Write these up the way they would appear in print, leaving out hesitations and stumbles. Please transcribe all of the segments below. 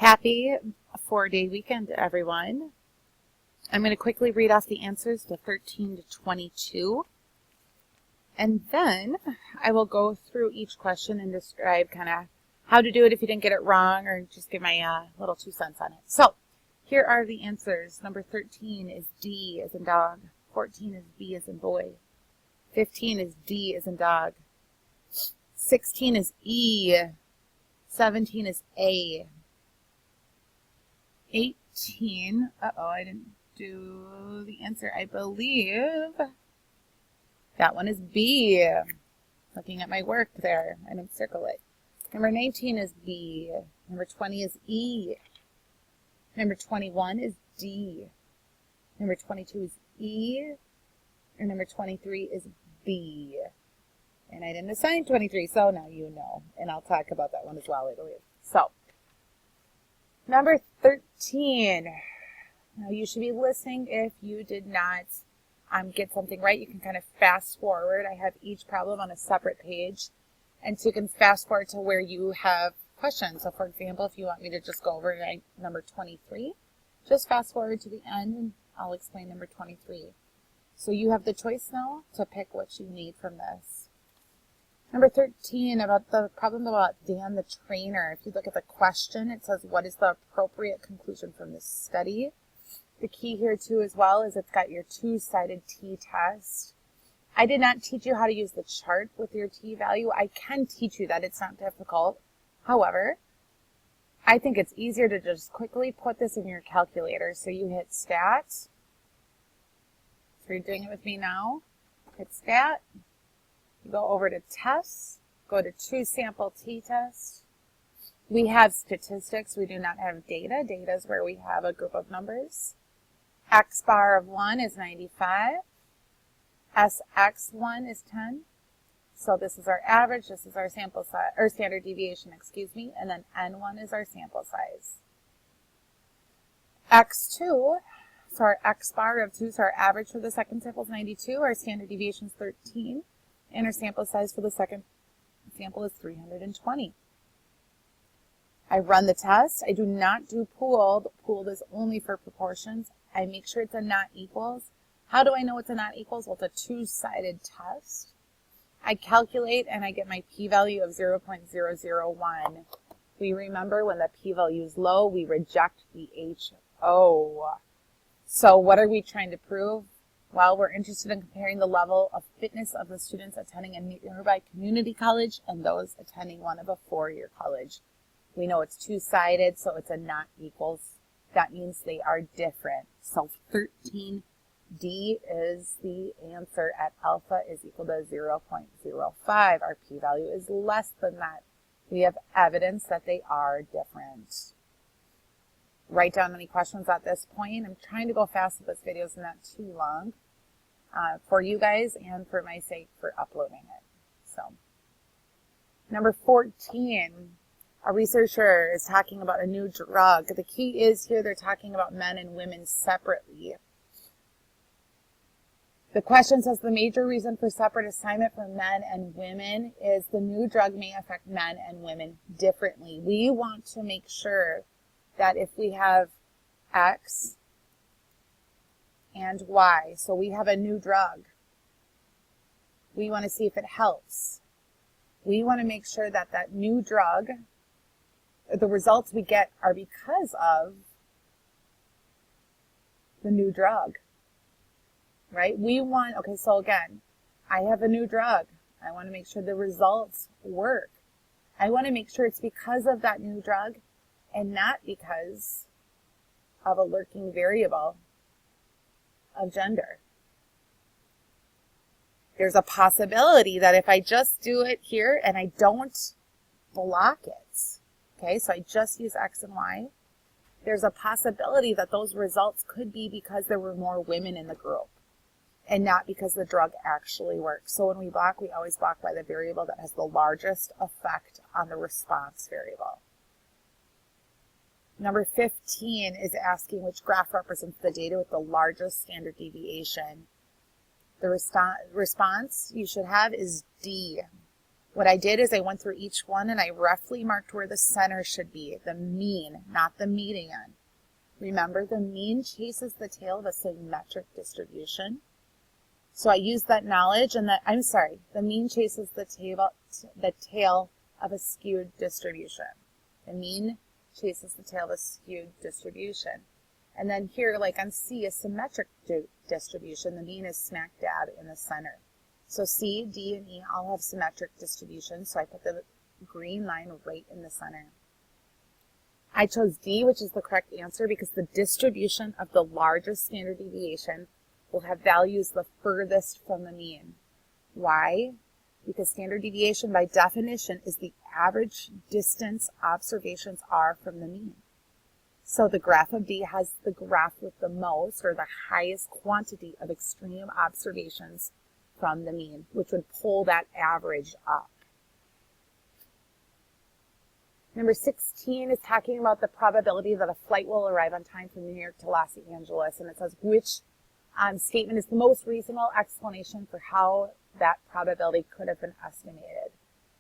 Happy 4-day weekend, everyone. I'm going to quickly read off the answers to 13 to 22. And then I will go through each question and describe kind of how to do it if you didn't get it wrong, or just give my little 2 cents on it. So here are the answers. Number 13 is D as in dog. 14 is B as in boy. 15 is D as in dog. 16 is E. 17 is A. 18, I didn't do the answer. I believe that one is B. Looking at my work there, I didn't circle it. Number 19 is B. Number 20 is E. Number 21 is D. Number 22 is E. And number 23 is B. And I didn't assign 23, so now you know. And I'll talk about that one as well, I believe. So, number 13. Now, you should be listening if you did not get something right. You can kind of fast forward. I have each problem on a separate page. And so you can fast forward to where you have questions. So, for example, if you want me to just go over number 23, just fast forward to the end and I'll explain number 23. So you have the choice now to pick what you need from this. Number 13, about the problem about Dan the trainer. If you look at the question, it says, what is the appropriate conclusion from this study? The key here, too, as well, is it's got your two-sided t-test. I did not teach you how to use the chart with your t-value. I can teach you that. It's not difficult. However, I think it's easier to just quickly put this in your calculator. So you hit stat. So you're doing it with me now. Hit stat. You go over to tests. Go to two-sample t-test. We have statistics. We do not have data. Data is where we have a group of numbers. X bar of 1 is 95. SX1 is 10. So this is our average. This is our sample size, or standard deviation, excuse me. And then N1 is our sample size. X2, so our X bar of 2, so our average for the second sample is 92. Our standard deviation is 13. And our sample size for the second sample is 320. I run the test. I do not do pooled. Pooled is only for proportions. I make sure it's a not equals. How do I know it's a not equals? Well, it's a two-sided test. I calculate and I get my p-value of 0.001. We remember when the p-value is low, we reject the HO. So what are we trying to prove? Well, we're interested in comparing the level of fitness of the students attending a nearby community college and those attending one of a four-year college. We know it's two-sided, so it's a not equals. That means they are different. So 13D is the answer at alpha is equal to 0.05. Our p-value is less than that. We have evidence that they are different. Write down any questions at this point. I'm trying to go fast so this video is not too long for you guys and for my sake for uploading it. So, number 14. A researcher is talking about a new drug. The key is here they're talking about men and women separately. The question says the major reason for separate assignment for men and women is the new drug may affect men and women differently. We want to make sure that if we have X and Y, so we have a new drug, we want to see if it helps. We want to make sure that that new drug, the results we get are because of the new drug, right? We want, okay, so again, I have a new drug. I want to make sure the results work. I want to make sure it's because of that new drug and not because of a lurking variable of gender. There's a possibility that if I just do it here and I don't block it, okay, so I just use X and Y, there's a possibility that those results could be because there were more women in the group and not because the drug actually works. So when we block, we always block by the variable that has the largest effect on the response variable. Number 15 is asking which graph represents the data with the largest standard deviation. The response you should have is D. What I did is I went through each one and I roughly marked where the center should be, the mean, not the median. Remember, the mean chases the tail of a symmetric distribution. So I used that knowledge and the mean chases the tail of a skewed distribution. The mean chases the tail of a skewed distribution. And then here, like on C, a symmetric distribution, the mean is smack dab in the center. So C, D, and E all have symmetric distributions, so I put the green line right in the center. I chose D, which is the correct answer, because the distribution of the largest standard deviation will have values the furthest from the mean. Why? Because standard deviation, by definition, is the average distance observations are from the mean. So the graph of D has the graph with the most, or the highest quantity of extreme observations from the mean, which would pull that average up. Number 16 is talking about the probability that a flight will arrive on time from New York to Los Angeles, and it says which statement is the most reasonable explanation for how that probability could have been estimated.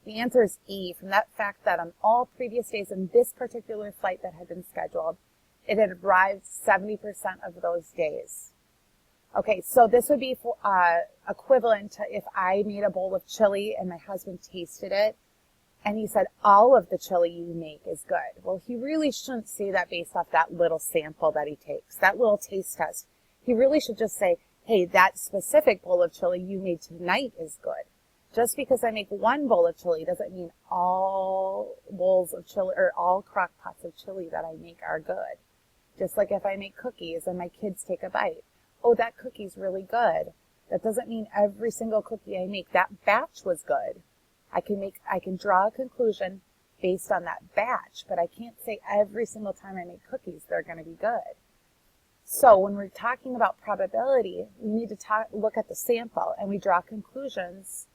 The answer is E, from that fact that on all previous days in this particular flight that had been scheduled, it had arrived 70% of those days. Okay, so this would be equivalent to if I made a bowl of chili and my husband tasted it, and he said, all of the chili you make is good. Well, he really shouldn't say that based off that little sample that he takes, that little taste test. He really should just say, hey, that specific bowl of chili you made tonight is good. Just because I make one bowl of chili doesn't mean all bowls of chili or all crock pots of chili that I make are good. Just like if I make cookies and my kids take a bite. Oh, that cookie's really good. That doesn't mean every single cookie I make, that batch was good. I can draw a conclusion based on that batch, but I can't say every single time I make cookies they're going to be good. So when we're talking about probability, we need to look at the sample and we draw conclusions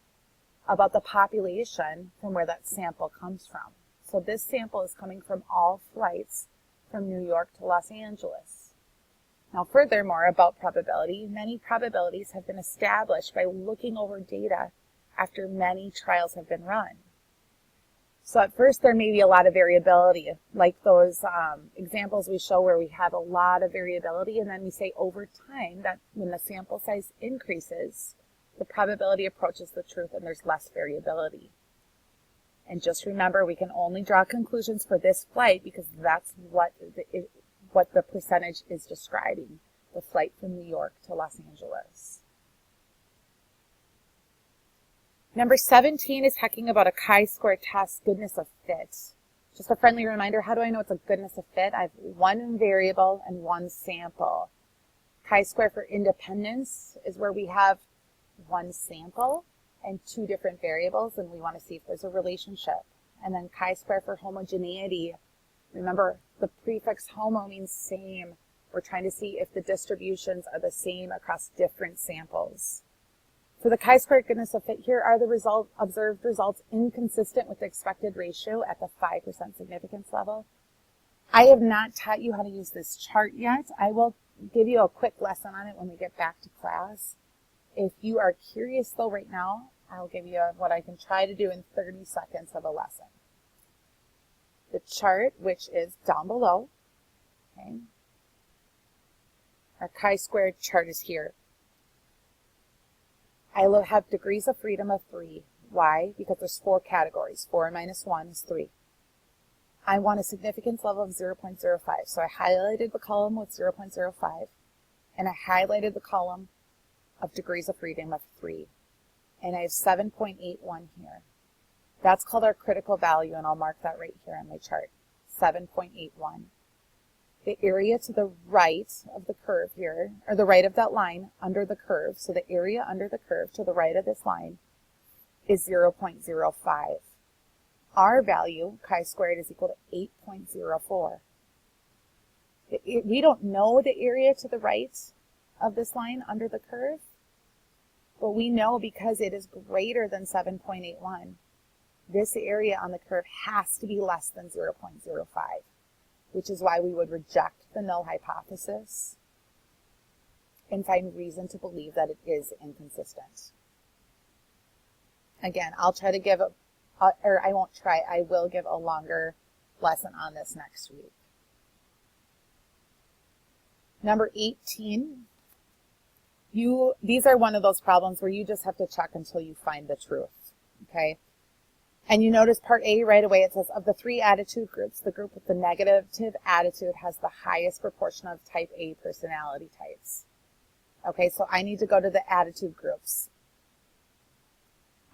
about the population from where that sample comes from. So this sample is coming from all flights from New York to Los Angeles. Now furthermore about probability, many probabilities have been established by looking over data after many trials have been run. So at first there may be a lot of variability, like those examples we show where we have a lot of variability, and then we say over time that when the sample size increases, the probability approaches the truth and there's less variability. And just remember, we can only draw conclusions for this flight because that's what the percentage is describing, the flight from New York to Los Angeles. Number 17 is talking about a chi-square test, goodness of fit. Just a friendly reminder, how do I know it's a goodness of fit? I have one variable and one sample. Chi-square for independence is where we have one sample and two different variables, and we want to see if there's a relationship. And then chi-square for homogeneity. Remember, the prefix homo means same. We're trying to see if the distributions are the same across different samples. For the chi-square goodness of fit, here are the observed results inconsistent with the expected ratio at the 5% significance level. I have not taught you how to use this chart yet. I will give you a quick lesson on it when we get back to class. If you are curious though right now, I'll give you what I can try to do in 30 seconds of a lesson. The chart, which is down below, okay. Our chi-square chart is here. I will have degrees of freedom of 3. Why? Because there's 4 categories. 4 minus 1 is 3. I want a significance level of 0.05. So I highlighted the column with 0.05, and I highlighted the column of degrees of freedom of 3. And I have 7.81 here. That's called our critical value, and I'll mark that right here on my chart. 7.81. The area to the right of the curve here, or the right of that line under the curve, so the area under the curve to the right of this line is 0.05. Our value, chi-squared, is equal to 8.04. We don't know the area to the right of this line under the curve, but we know because it is greater than 7.81, this area on the curve has to be less than 0.05. Which is why we would reject the null hypothesis and find reason to believe that it is inconsistent. Again, I'll try to give or I won't try, I will give a longer lesson on this next week. Number 18, these are one of those problems where you just have to check until you find the truth, okay? And you notice part A right away, it says, of the three attitude groups, the group with the negative attitude has the highest proportion of type A personality types. Okay, so I need to go to the attitude groups.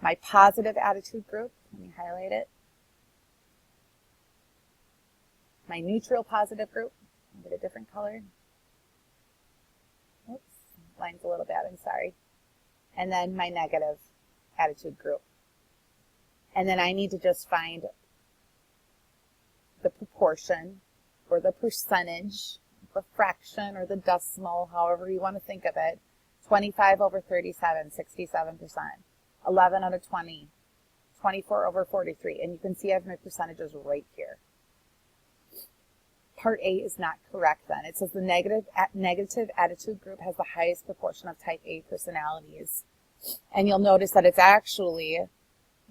My positive attitude group, let me highlight it. My neutral positive group, I'll get a different color. Oops, line's a little bad, I'm sorry. And then my negative attitude group. And then I need to just find the proportion or the percentage, the fraction or the decimal, however you want to think of it. 25 over 37, 67%. 11 out of 20, 24 over 43. And you can see I have my percentages right here. Part A is not correct then. It says the negative attitude group has the highest proportion of type A personalities. And you'll notice that it's actually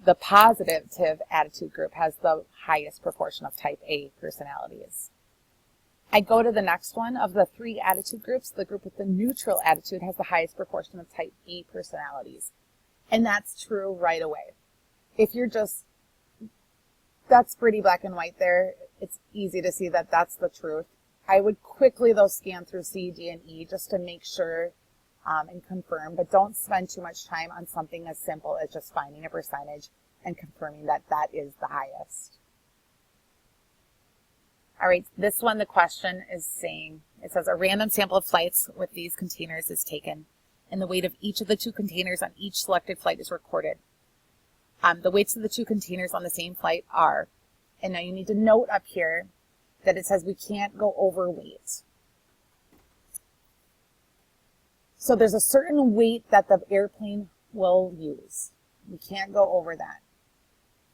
the positive attitude group has the highest proportion of type A personalities. I go to the next one. Of the three attitude groups, the group with the neutral attitude has the highest proportion of type A personalities. And that's true right away. If you're just, that's pretty black and white there. It's easy to see that that's the truth. I would quickly, though, scan through C, D, and E just to make sure and confirm, but don't spend too much time on something as simple as just finding a percentage and confirming that that is the highest. All right, this one, the question is saying, it says a random sample of flights with these containers is taken, and the weight of each of the two containers on each selected flight is recorded. The weights of the two containers on the same flight are, and now you need to note up here that it says we can't go over weight. So there's a certain weight that the airplane will use. We can't go over that.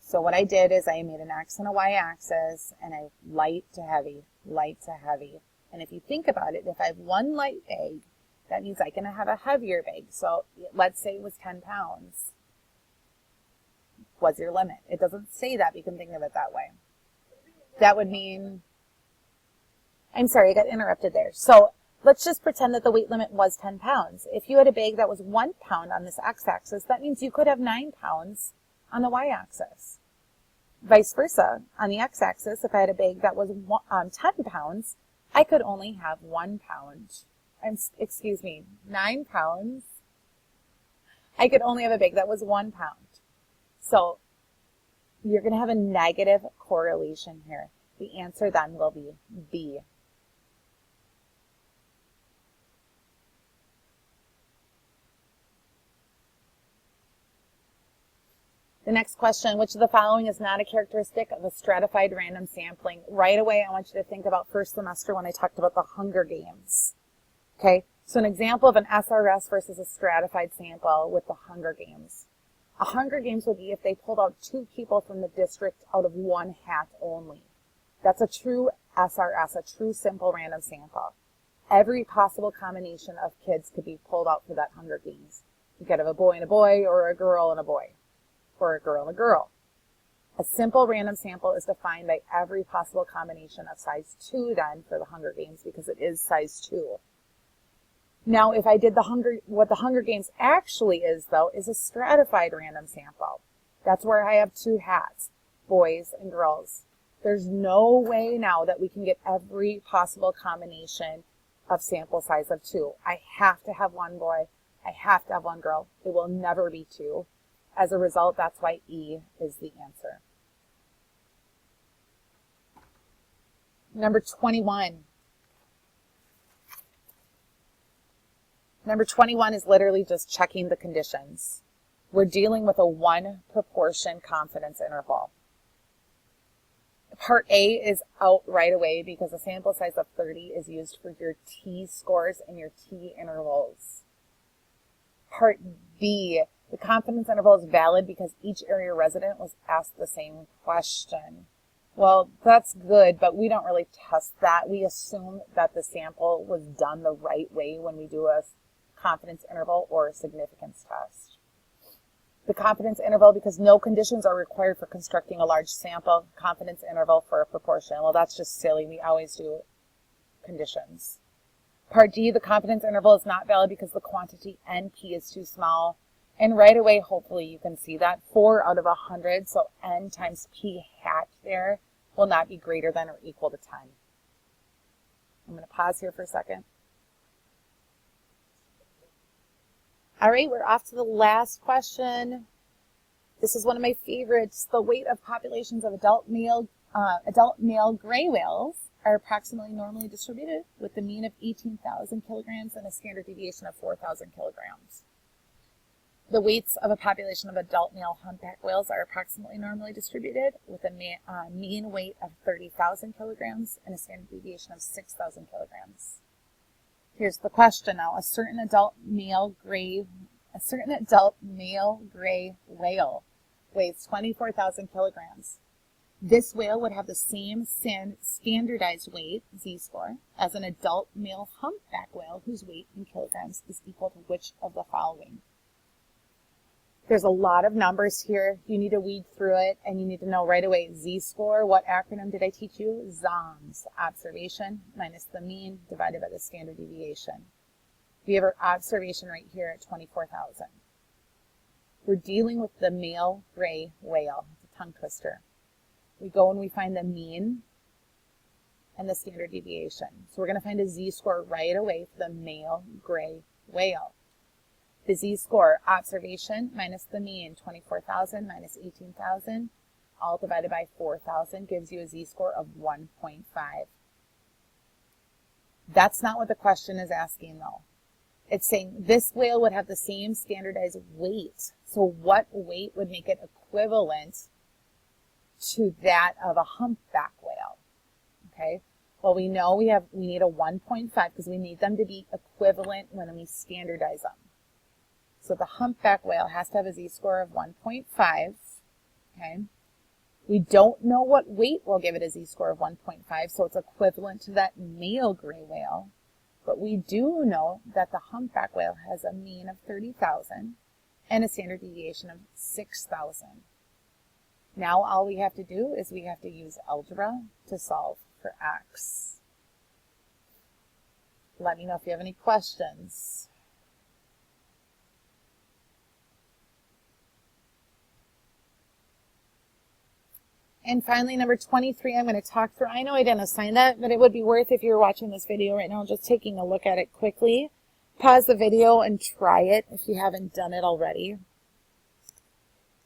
So what I did is I made an X and a Y axis, and I light to heavy, light to heavy. And if you think about it, if I have one light bag, that means I can have a heavier bag. So let's say it was 10 pounds. Was your limit? It doesn't say that, but you can think of it that way. That would mean, I'm sorry, I got interrupted there. So let's just pretend that the weight limit was 10 pounds. If you had a bag that was 1 pound on this x-axis, that means you could have 9 pounds on the y-axis. Vice versa, on the x-axis, if I had a bag that was 10 pounds, I could only have 1 pound. 9 pounds. I could only have a bag that was 1 pound. So you're going to have a negative correlation here. The answer then will be B. The next question, which of the following is not a characteristic of a stratified random sampling? Right away, I want you to think about first semester when I talked about the Hunger Games. Okay, so an example of an SRS versus a stratified sample with the Hunger Games. A Hunger Games would be if they pulled out 2 people from the district out of 1 hat only. That's a true SRS, a true simple random sample. Every possible combination of kids could be pulled out for that Hunger Games. You could have a boy and a boy, or a girl and a boy, or a girl and a girl. A simple random sample is defined by every possible combination of size 2 then for the Hunger Games, because it is size 2. Now, if I did what the Hunger Games actually is, though, is a stratified random sample. That's where I have 2 hats, boys and girls. There's no way now that we can get every possible combination of sample size of 2. I have to have 1 boy. I have to have 1 girl. It will never be 2. As a result, that's why E is the answer. Number 21. Number 21 is literally just checking the conditions. We're dealing with a 1 proportion confidence interval. Part A is out right away because a sample size of 30 is used for your t-scores and your t-intervals. Part B, the confidence interval is valid because each area resident was asked the same question. Well, that's good, but we don't really test that. We assume that the sample was done the right way when we do a confidence interval or a significance test. The confidence interval, because no conditions are required for constructing a large sample. Confidence interval for a proportion. Well, that's just silly. We always do conditions. Part D, the confidence interval is not valid because the quantity NP is too small. And right away, hopefully you can see that 4 out of 100, so N times P hat there will not be greater than or equal to 10. I'm going to pause here for a second. All right, we're off to the last question. This is one of my favorites. The weight of populations of adult male gray whales are approximately normally distributed with a mean of 18,000 kilograms and a standard deviation of 4,000 kilograms. The weights of a population of adult male humpback whales are approximately normally distributed with a mean weight of 30,000 kilograms and a standard deviation of 6,000 kilograms. Here's the question now. A certain adult male gray whale weighs 24,000 kilograms. This whale would have the same standardized weight, z-score, as an adult male humpback whale whose weight in kilograms is equal to which of the following? There's a lot of numbers here. You need to weed through it, and you need to know right away z-score. What acronym did I teach you? ZOMS, observation minus the mean divided by the standard deviation. We have our observation right here at 24,000. We're dealing with the male gray whale. It's a tongue twister. We go and we find the mean and the standard deviation. So we're going to find a z-score right away for the male gray whale. The z-score, observation minus the mean, 24,000 minus 18,000, all divided by 4,000 gives you a z-score of 1.5. That's not what the question is asking though. It's saying this whale would have the same standardized weight. So what weight would make it equivalent to that of a humpback whale? Okay. Well, we know we need a 1.5 because we need them to be equivalent when we standardize them. So the humpback whale has to have a z-score of 1.5. Okay. We don't know what weight will give it a z-score of 1.5, so it's equivalent to that male gray whale. But we do know that the humpback whale has a mean of 30,000 and a standard deviation of 6,000. Now all we have to do is we have to use algebra to solve for x. Let me know if you have any questions. And finally, number 23, I'm going to talk through. I know I didn't assign that, but it would be worth, if you're watching this video right now, just taking a look at it quickly. Pause the video and try it if you haven't done it already.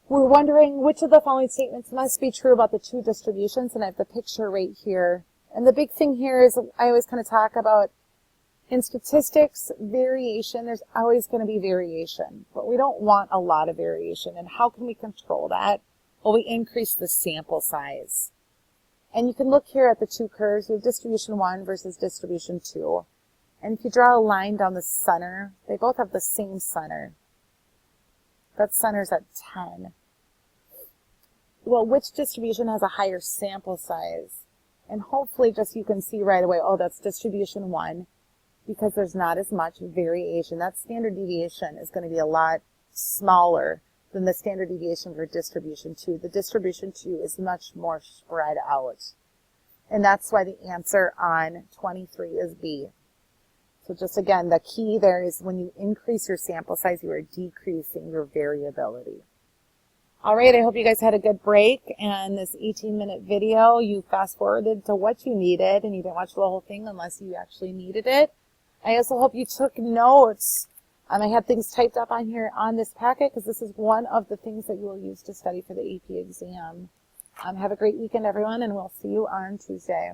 We're wondering which of the following statements must be true about the two distributions, and I have the picture right here. And the big thing here is I always kind of talk about in statistics, variation, there's always going to be variation, but we don't want a lot of variation. And how can we control that? Well, we increase the sample size. And you can look here at the two curves. We have distribution 1 versus distribution 2. And if you draw a line down the center, they both have the same center. That center's at 10. Well, which distribution has a higher sample size? And hopefully just you can see right away, oh, that's distribution 1, because there's not as much variation. That standard deviation is going to be a lot smaller than the standard deviation for distribution 2. The distribution 2 is much more spread out. And that's why the answer on 23 is B. So just again, the key there is when you increase your sample size, you are decreasing your variability. All right, I hope you guys had a good break. And this 18-minute video, you fast forwarded to what you needed, and you didn't watch the whole thing unless you actually needed it. I also hope you took notes. I had things typed up on here on this packet because this is one of the things that you will use to study for the AP exam. Have a great weekend, everyone, and we'll see you on Tuesday.